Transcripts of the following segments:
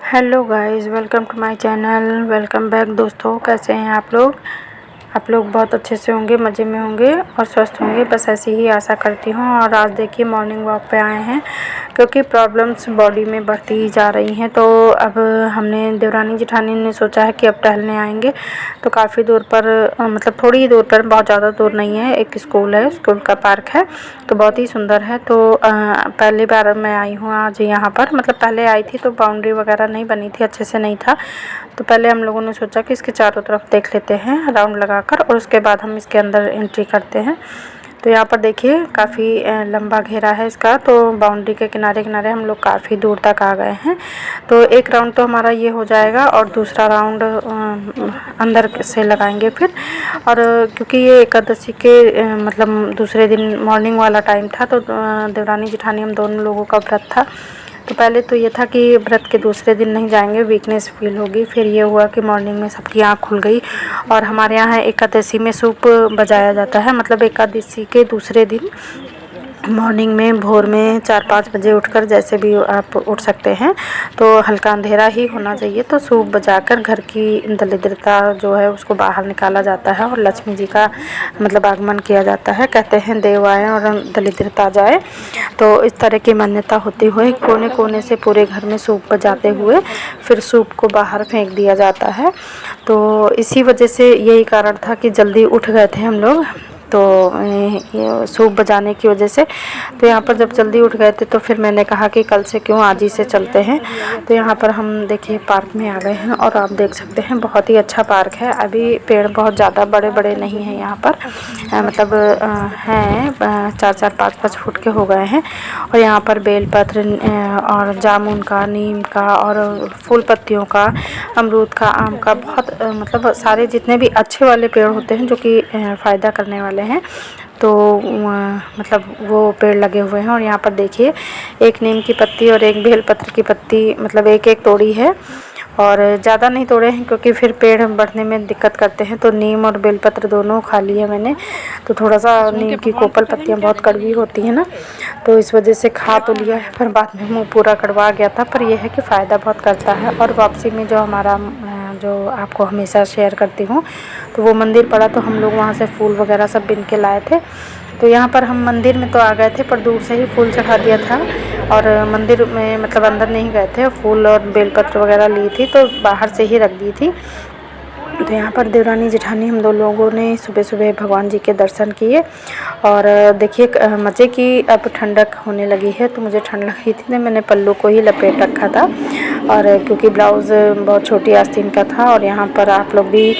Hello guys, welcome to my channel. Welcome back दोस्तों। कैसे हैं आप लोग? आप लोग बहुत अच्छे से होंगे, मज़े में होंगे और स्वस्थ होंगे, बस ऐसी ही आशा करती हूँ। और आज देखिए मॉर्निंग वॉक पे आए हैं क्योंकि प्रॉब्लम्स बॉडी में बढ़ती ही जा रही हैं। तो अब हमने देवरानी जेठानी ने सोचा है कि अब टहलने आएंगे। तो काफ़ी दूर पर मतलब थोड़ी ही दूर पर, बहुत ज़्यादा दूर नहीं है, एक स्कूल है, स्कूल का पार्क है, तो बहुत ही सुंदर है। तो पहली बार मैं आई हूँ आज यहाँ पर। मतलब पहले आई थी तो बाउंड्री वगैरह नहीं बनी थी, अच्छे से नहीं था। तो पहले हम लोगों ने सोचा कि इसके चारों तरफ देख लेते हैं राउंड लगाकर, और उसके बाद हम इसके अंदर एंट्री करते हैं। तो यहाँ पर देखिए काफ़ी लंबा घेरा है इसका। तो बाउंड्री के किनारे किनारे हम लोग काफ़ी दूर तक आ गए हैं। तो एक राउंड तो हमारा ये हो जाएगा और दूसरा राउंड अंदर से लगाएंगे फिर। और क्योंकि ये एकादशी के मतलब दूसरे दिन मॉर्निंग वाला टाइम था, तो देवरानी जेठानी हम दोनों लोगों का व्रत था। तो पहले तो ये था कि व्रत के दूसरे दिन नहीं जाएंगे, वीकनेस फील होगी। फिर ये हुआ कि मॉर्निंग में सबकी आँख खुल गई। और हमारे यहाँ एकादशी में सूप बजाया जाता है, मतलब एकादशी के दूसरे दिन मॉर्निंग में भोर में 4-5 बजे उठकर, जैसे भी आप उठ सकते हैं, तो हल्का अंधेरा ही होना चाहिए, तो सूप बजाकर घर की दरिद्रता जो है उसको बाहर निकाला जाता है और लक्ष्मी जी का मतलब आगमन किया जाता है। कहते हैं देव आए और दरिद्रता जाए। तो इस तरह की मान्यता होती हुए कोने कोने से पूरे घर में सूप बजाते हुए फिर सूप को बाहर फेंक दिया जाता है। तो इसी वजह से यही कारण था कि जल्दी उठ गए थे हम लोग, तो ये सूप बजाने की वजह से। तो यहाँ पर जब जल्दी उठ गए थे तो फिर मैंने कहा कि कल से क्यों, आज ही से चलते हैं। तो यहाँ पर हम देखिए पार्क में आ गए हैं और आप देख सकते हैं बहुत ही अच्छा पार्क है। अभी पेड़ बहुत ज़्यादा बड़े बड़े नहीं हैं यहाँ पर, मतलब हैं 4-4, 5-5 फुट के हो गए हैं। और यहाँ पर बेलपत्र और जामुन का, नीम का और फूल पत्तियों का, अमरूद का, आम का, बहुत मतलब सारे जितने भी अच्छे वाले पेड़ होते हैं जो कि फ़ायदा करने वाले हैं, तो मतलब वो पेड़ लगे हुए हैं। और यहाँ पर देखिए एक नीम की पत्ती और एक बेलपत्र की पत्ती, मतलब एक एक तोड़ी है, और ज़्यादा नहीं तोड़े हैं क्योंकि फिर पेड़ बढ़ने में दिक्कत करते हैं। तो नीम और बेलपत्र दोनों खा लिए मैंने। तो थोड़ा सा नीम की कोपल पत्तियाँ बहुत कड़वी होती हैं ना, तो इस वजह से खा तो लिया है, पर बाद में मुंह पूरा कड़वा गया था। पर यह है कि फ़ायदा बहुत करता है। और वापसी में जो हमारा जो आपको हमेशा शेयर करती हूँ, तो वो मंदिर पड़ा, तो हम लोग वहाँ से फूल वगैरह सब बिन के लाए थे। तो यहाँ पर हम मंदिर में तो आ गए थे, पर दूर से ही फूल चढ़ा दिया था। और मंदिर में मतलब अंदर नहीं गए थे, फूल और बेलपत्र वगैरह ली थी तो बाहर से ही रख दी थी। तो यहाँ पर देवरानी जेठानी हम दो लोगों ने सुबह सुबह भगवान जी के दर्शन किए। और देखिए मज़े की अब ठंडक होने लगी है, तो मुझे ठंड लगी थी तो मैंने पल्लू को ही लपेट रखा था। और क्योंकि ब्लाउज़ बहुत छोटी आस्तीन का था। और यहाँ पर आप लोग भी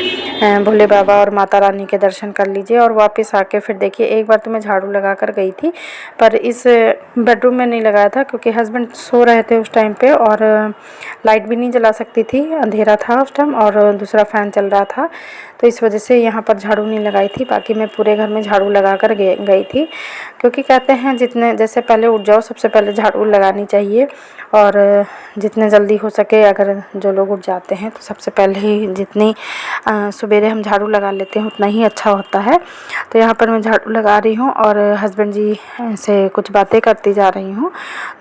भोले बाबा और माता रानी के दर्शन कर लीजिए। और वापस आके फिर देखिए, एक बार तो मैं झाड़ू लगा कर गई थी, पर इस बेडरूम में नहीं लगाया था क्योंकि हस्बैंड सो रहे थे उस टाइम पे, और लाइट भी नहीं जला सकती थी, अंधेरा था उस टाइम, और दूसरा फ़ैन चल रहा था। तो इस वजह से यहाँ पर झाड़ू नहीं लगाई थी। बाकी मैं पूरे घर में झाड़ू लगा कर गई थी, क्योंकि कहते हैं जितने जैसे पहले उठ जाओ सबसे पहले झाड़ू लगानी चाहिए। और जितने जल्दी हो सके, अगर जो लोग उठ जाते हैं तो सबसे पहले ही जितनी सवेरे हम झाड़ू लगा लेते हैं उतना ही अच्छा होता है। तो यहाँ पर मैं झाड़ू लगा रही हूँ और हस्बैंड जी से कुछ बातें करती जा रही हूँ।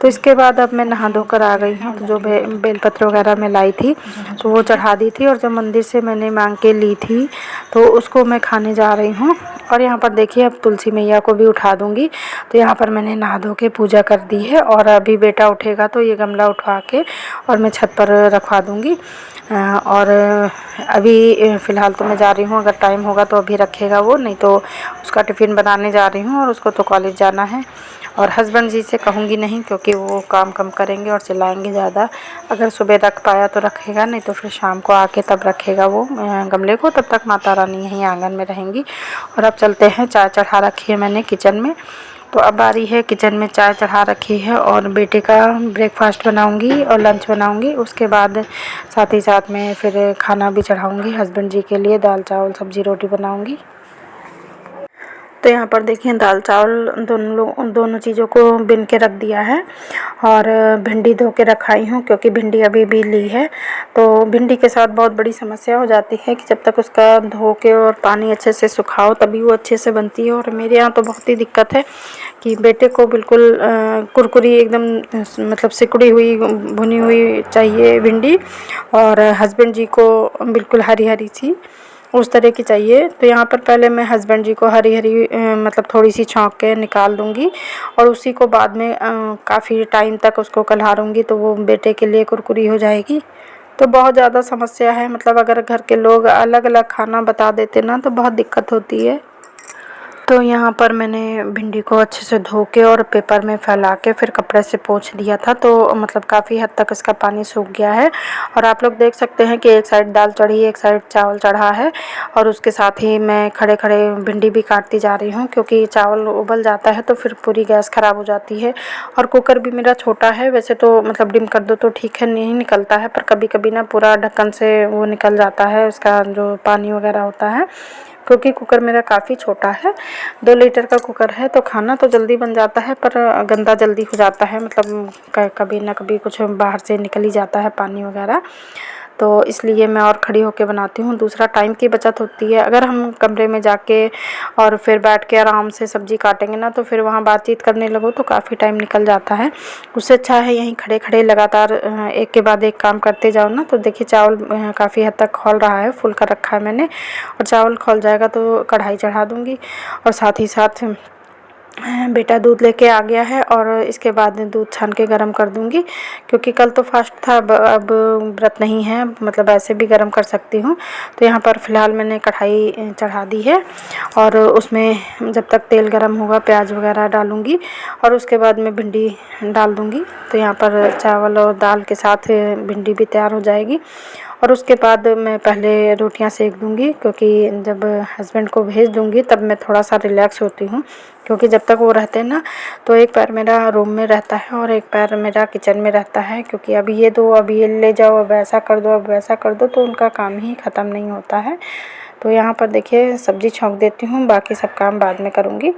तो इसके बाद अब मैं नहा धोकर आ गई हूँ। तो जो बेलपत्र वगैरह मैं लाई थी तो वो चढ़ा दी थी, और जो मंदिर से मैंने मांग के ली थी तो उसको मैं खाने जा रही हूँ। और यहाँ पर देखिए अब तुलसी मैया को भी उठा दूँगी। तो यहाँ पर मैंने नहा धो के पूजा कर दी है, और अभी बेटा उठेगा तो ये गमला उठवा के और मैं छत पर रखवा दूँगी। और अभी फ़िलहाल तो मैं जा रही हूँ, अगर टाइम होगा तो अभी रखेगा वो, नहीं तो उसका टिफ़िन बनाने जा रही हूँ, और उसको तो कॉलेज जाना है। और हस्बैंड जी से कहूँगी नहीं क्योंकि वो काम कम करेंगे और चिल्लाएंगे ज़्यादा। अगर सुबह रख पाया तो रखेगा, नहीं तो फिर शाम को आके तब रखेगा वो गमले को। तब तक माता रानी यहीं आंगन में रहेंगी। और अब चलते हैं, चाय चढ़ा रखी है मैंने किचन में। तो अब आ रही है किचन में, चाय चढ़ा रखी है और बेटे का ब्रेकफास्ट बनाऊंगी और लंच बनाऊंगी। उसके बाद साथ ही साथ में फिर खाना भी चढ़ाऊंगी हस्बैंड जी के लिए, दाल चावल सब्ज़ी रोटी बनाऊंगी। तो यहाँ पर देखिए दाल चावल दोनों चीज़ों को बिन के रख दिया है और भिंडी धो के रखाई हूँ क्योंकि भिंडी अभी भी ली है। तो भिंडी के साथ बहुत बड़ी समस्या हो जाती है कि जब तक उसका धो के और पानी अच्छे से सुखाओ तभी वो अच्छे से बनती है। और मेरे यहाँ तो बहुत ही दिक्कत है कि बेटे को बिल्कुल कुरकुरी एकदम मतलब सिकुड़ी हुई भुनी हुई चाहिए भिंडी, और हस्बैंड जी को बिल्कुल हरी हरी सी उस तरह की चाहिए। तो यहाँ पर पहले मैं हस्बैंड जी को हरी हरी मतलब थोड़ी सी छौंक के निकाल दूँगी और उसी को बाद में काफ़ी टाइम तक उसको कल्हारूँगी तो वो बेटे के लिए कुरकुरी हो जाएगी। तो बहुत ज़्यादा समस्या है, मतलब अगर घर के लोग अलग अलग खाना बता देते ना तो बहुत दिक्कत होती है। तो यहाँ पर मैंने भिंडी को अच्छे से धो के और पेपर में फैला के फिर कपड़े से पोंछ दिया था, तो मतलब काफ़ी हद तक इसका पानी सूख गया है। और आप लोग देख सकते हैं कि एक साइड दाल चढ़ी, एक साइड चावल चढ़ा है और उसके साथ ही मैं खड़े खड़े भिंडी भी काटती जा रही हूँ क्योंकि चावल उबल जाता है तो फिर पूरी गैस ख़राब हो जाती है। और कुकर भी मेरा छोटा है, वैसे तो मतलब डिम कर दो तो ठीक है, नहीं निकलता है, पर कभी कभी ना पूरा ढक्कन से वो निकल जाता है उसका जो पानी वगैरह होता है, क्योंकि कुकर मेरा काफ़ी छोटा है। 2 लीटर का कुकर है तो खाना तो जल्दी बन जाता है पर गंदा जल्दी हो जाता है, मतलब कभी ना कभी कुछ बाहर से निकल ही जाता है पानी वगैरह, तो इसलिए मैं और खड़ी होकर बनाती हूँ। दूसरा टाइम की बचत होती है। अगर हम कमरे में जाके और फिर बैठ के आराम से सब्ज़ी काटेंगे ना तो फिर वहाँ बातचीत करने लगो तो काफ़ी टाइम निकल जाता है। उससे अच्छा है यहीं खड़े खड़े लगातार एक के बाद एक काम करते जाओ ना। तो देखिए चावल काफ़ी हद तक खौल रहा है, फुल कर रखा है मैंने, और चावल खौल जाएगा तो कढ़ाई चढ़ा दूँगी। और साथ ही साथ बेटा दूध लेके आ गया है और इसके बाद दूध छान के गरम कर दूंगी क्योंकि कल तो फास्ट था, अब व्रत नहीं है, मतलब ऐसे भी गरम कर सकती हूँ। तो यहाँ पर फ़िलहाल मैंने कढ़ाई चढ़ा दी है और उसमें जब तक तेल गरम होगा प्याज वगैरह डालूँगी और उसके बाद मैं भिंडी डाल दूँगी। तो यहाँ पर चावल और दाल के साथ भिंडी भी तैयार हो जाएगी। और उसके बाद मैं पहले रोटियां सेक दूंगी क्योंकि जब हस्बैंड को भेज दूंगी तब मैं थोड़ा सा रिलैक्स होती हूँ, क्योंकि जब तक वो रहते हैं ना तो एक पैर मेरा रूम में रहता है और एक पैर मेरा किचन में रहता है, क्योंकि अभी ये दो, अभी ये ले जाओ, अब ऐसा कर दो, अब वैसा कर दो, तो उनका काम ही ख़त्म नहीं होता है। तो यहाँ पर देखिए सब्ज़ी छौंक देती हूँ, बाकी सब काम बाद में करूँगी।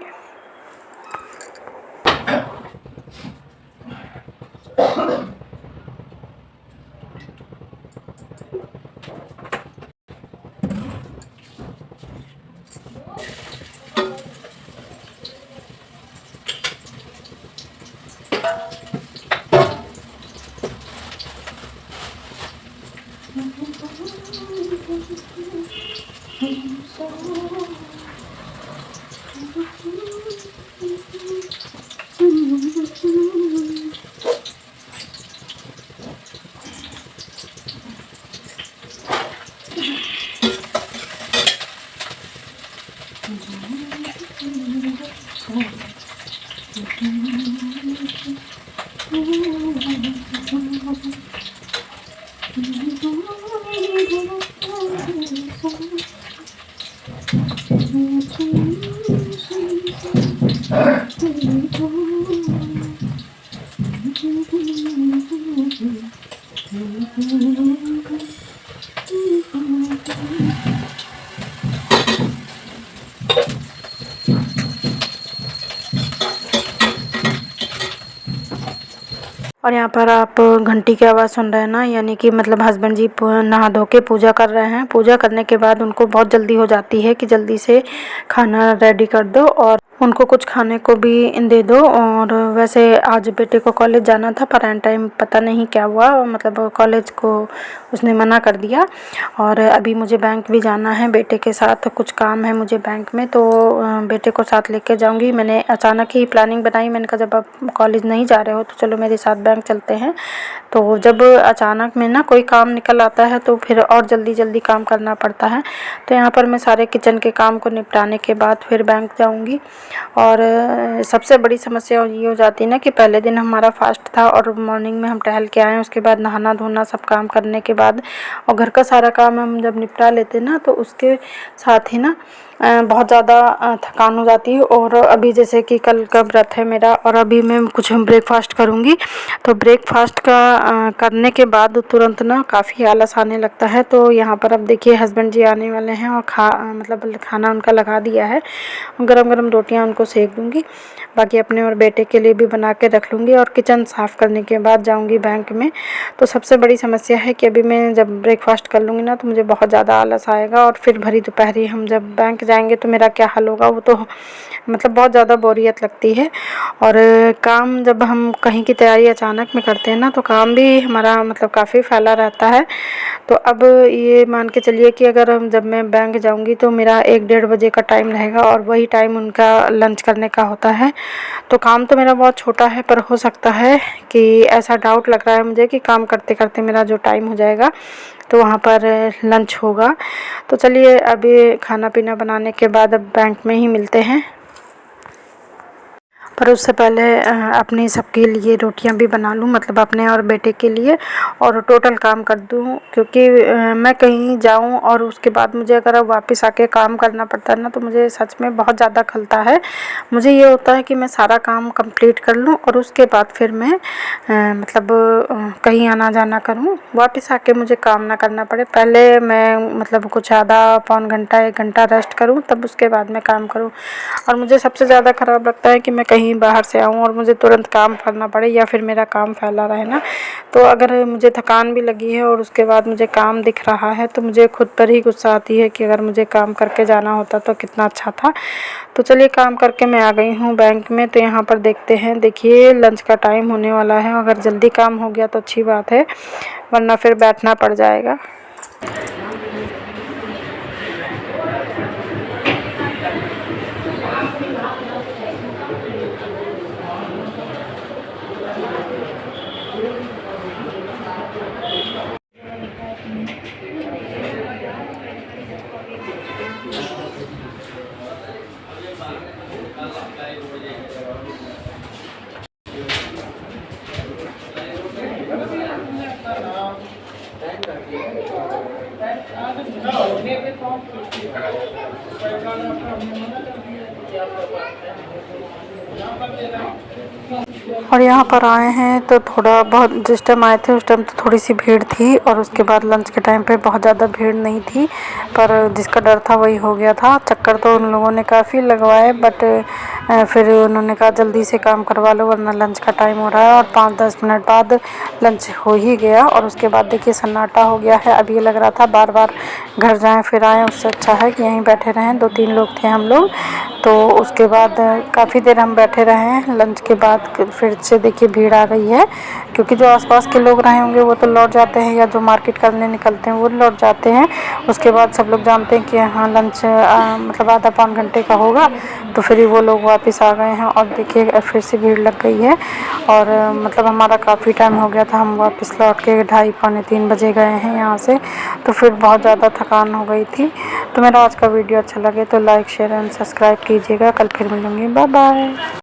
और यहाँ पर आप घंटी की आवाज़ सुन रहे हैं ना, यानी कि मतलब हस्बैंड जी नहा धो के पूजा कर रहे हैं। पूजा करने के बाद उनको बहुत जल्दी हो जाती है कि जल्दी से खाना रेडी कर दो और उनको कुछ खाने को भी दे दो। और वैसे आज बेटे को कॉलेज जाना था पर एन टाइम पता नहीं क्या हुआ, मतलब कॉलेज को उसने मना कर दिया। और अभी मुझे बैंक भी जाना है बेटे के साथ, कुछ काम है मुझे बैंक में, तो बेटे को साथ लेके जाऊंगी। मैंने अचानक ही प्लानिंग बनाई, मैंने कहा जब आप कॉलेज नहीं जा रहे हो तो चलो मेरे साथ बैंक चलते हैं। तो जब अचानक में ना कोई काम निकल आता है तो फिर और जल्दी जल्दी काम करना पड़ता है। तो यहाँ पर मैं सारे किचन के काम को निपटाने के बाद फिर बैंक जाऊँगी। और सबसे बड़ी समस्या ये हो जाती है ना कि पहले दिन हमारा फास्ट था और मॉर्निंग में हम टहल के आए, उसके बाद नहाना धोना सब काम करने के बाद और घर का सारा काम हम जब निपटा लेते ना तो उसके साथ ही ना बहुत ज़्यादा थकान हो जाती है। और अभी जैसे कि कल का व्रत है मेरा और अभी मैं कुछ ब्रेकफास्ट करूँगी, तो ब्रेकफास्ट का करने के बाद तुरंत ना काफ़ी आलस आने लगता है। तो यहाँ पर अब देखिए हस्बैंड जी आने वाले हैं और मतलब खाना उनका लगा दिया है, गरम गरम रोटियाँ उनको सेक दूँगी, बाकी अपने और बेटे के लिए भी बना के रख लूँगी। और किचन साफ़ करने के बाद जाऊँगी बैंक में। तो सबसे बड़ी समस्या है कि अभी मैं जब ब्रेकफास्ट कर लूँगी ना तो मुझे बहुत ज़्यादा आलस आएगा, और फिर भरी दोपहरी हम जब बैंक जाएंगे तो मेरा क्या हाल होगा, वो तो मतलब बहुत ज़्यादा बोरियत लगती है। और काम जब हम कहीं की तैयारी अचानक में करते हैं ना तो काम भी हमारा मतलब काफ़ी फैला रहता है। तो अब ये मान के चलिए कि अगर हम जब मैं बैंक जाऊंगी तो मेरा 1-1:30 बजे का टाइम रहेगा और वही टाइम उनका लंच करने का होता है। तो काम तो मेरा बहुत छोटा है, पर हो सकता है कि ऐसा डाउट लग रहा है मुझे कि काम करते करते मेरा जो टाइम हो जाएगा तो वहाँ पर लंच होगा। तो चलिए अभी खाना पीना बनाने के बाद अब बैंक में ही मिलते हैं। पर उससे पहले अपनी सबके लिए रोटियां भी बना लूँ, मतलब अपने और बेटे के लिए, और टोटल काम कर दूँ। क्योंकि मैं कहीं जाऊँ और उसके बाद मुझे अगर अब वापस आके काम करना पड़ता है ना तो मुझे सच में बहुत ज़्यादा खलता है। मुझे ये होता है कि मैं सारा काम कंप्लीट कर लूँ और उसके बाद फिर मैं मतलब कहीं आना जाना करूँ, वापस आके मुझे काम ना करना पड़े। पहले मैं मतलब कुछ आधा पौन घंटा 1 घंटा रेस्ट करूँ, तब उसके बाद मैं काम करूँ। और मुझे सबसे ज़्यादा ख़राब लगता है कि मैं कहीं बाहर से आऊँ और मुझे तुरंत काम करना पड़े या फिर मेरा काम फैला रहे ना। तो अगर मुझे थकान भी लगी है और उसके बाद मुझे काम दिख रहा है तो मुझे खुद पर ही गुस्सा आती है कि अगर मुझे काम करके जाना होता तो कितना अच्छा था। तो चलिए काम करके मैं आ गई हूँ बैंक में। तो यहाँ पर देखते हैं, देखिए लंच का टाइम होने वाला है। अगर जल्दी काम हो गया तो अच्छी बात है, वरना फिर बैठना पड़ जाएगा। और यहाँ पर आए हैं तो थोड़ा बहुत जिस टाइम आए थे उस टाइम तो थोड़ी सी भीड़ थी, और उसके बाद लंच के टाइम पे बहुत ज़्यादा भीड़ नहीं थी। पर जिसका डर था वही हो गया था। चक्कर तो उन लोगों ने काफ़ी लगवाए, बट फिर उन्होंने कहा जल्दी से काम करवा लो वरना लंच का टाइम हो रहा है। और 5-10 मिनट बाद लंच हो ही गया और उसके बाद देखिए सन्नाटा हो गया है। अब ये लग रहा था बार बार घर जाएँ फिर आएँ, उससे अच्छा है कि यहीं बैठे रहें। 2-3 लोग थे हम लोग, तो उसके बाद काफ़ी देर हम बैठे रहे हैं। लंच के बाद फिर से देखिए भीड़ आ गई है, क्योंकि जो आसपास के लोग रहे होंगे वो तो लौट जाते हैं, या जो मार्केट करने निकलते हैं वो लौट जाते हैं। उसके बाद सब लोग जानते हैं कि हाँ लंच मतलब आधा पौन घंटे का होगा, तो फिर वो लोग वापस आ गए हैं। और देखिए फिर से भीड़ लग गई है, और मतलब हमारा काफ़ी टाइम हो गया था। हम वापस लौट के 2:30-3 बजे गए हैं यहाँ से, तो फिर बहुत ज़्यादा थकान हो गई थी। तो मेरा आज का वीडियो अच्छा लगे तो लाइक शेयर एंड सब्सक्राइब कीजिएगा। कल फिर मिलूँगी, बाय बाय।